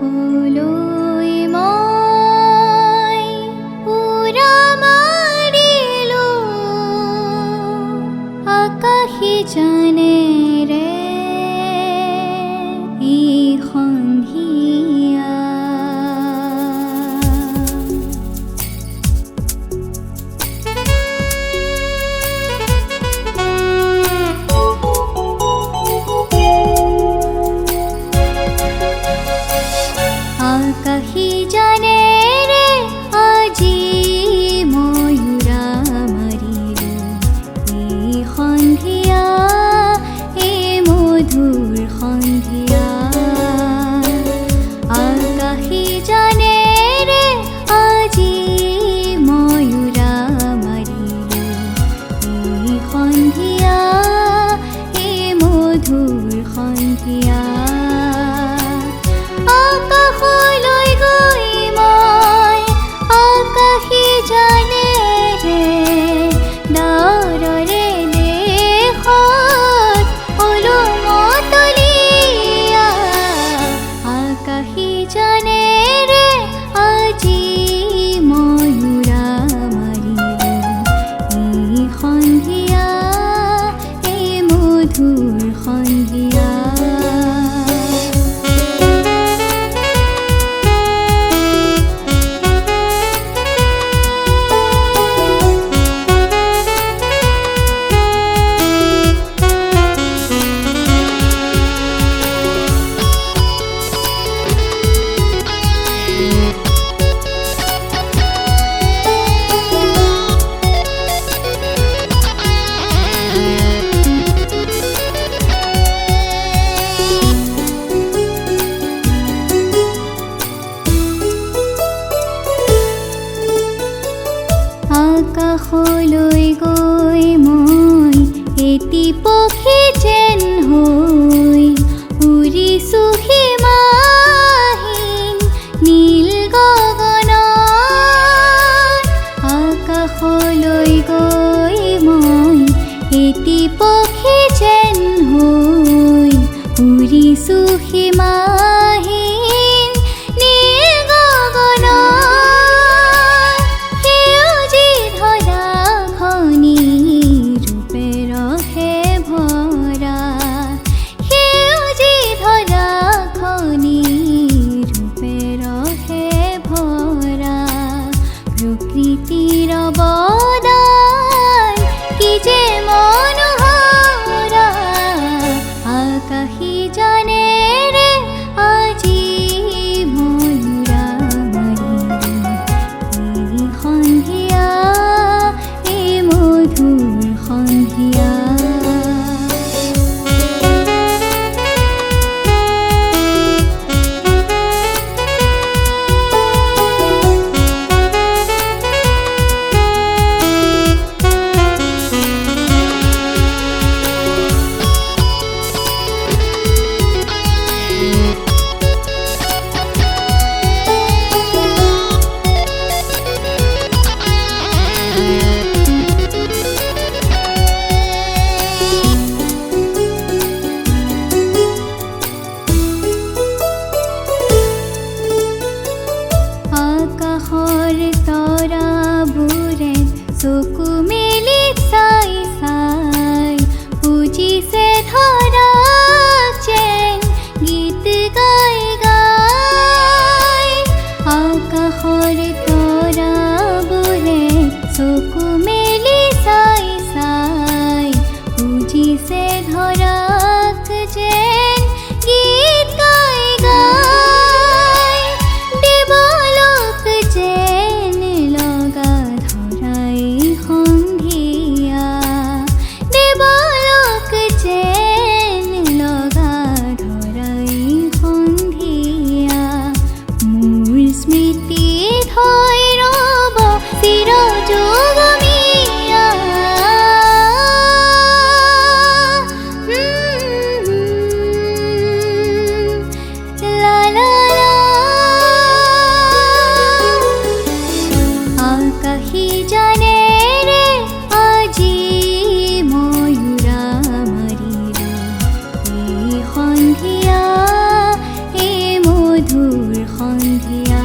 আকাশলৈ মই উৰা মাৰিলো, আকাশী জানেৰে এই সন্ধিয়া। আকাশী জানেৰে আজি মই উৰা মাৰিলো, এই সন্ধিয়া, এই মধুৰ সন্ধিয়া। আকাশী জানেৰে আজি মই উৰা মাৰিলো, এই সন্ধিয়া, এই মধুৰ সন্ধিয়া। আকাশলৈ গৈ মই আকাশী জানেৰে ডাৱৰেৰে দেশত হলো মতলীয়া। আকাশী জানেৰে আজি মই উৰা মাৰিলো, এই সন্ধিয়া, এই মধুৰ সন্ধিয়া। আকাশলৈ গৈ মই এটি পক্ষী যেন হৈ উৰিছো সীমাহীন নীল গগনত। আকাশলৈ গৈ মই এটি পক্ষী যেন হৈ উৰিছো সীমাহীন নীল গগনত। প্ৰকৃতিৰ অবদান কি যে মনোহৰা। আকাশী জানেৰে সন্ধিয়া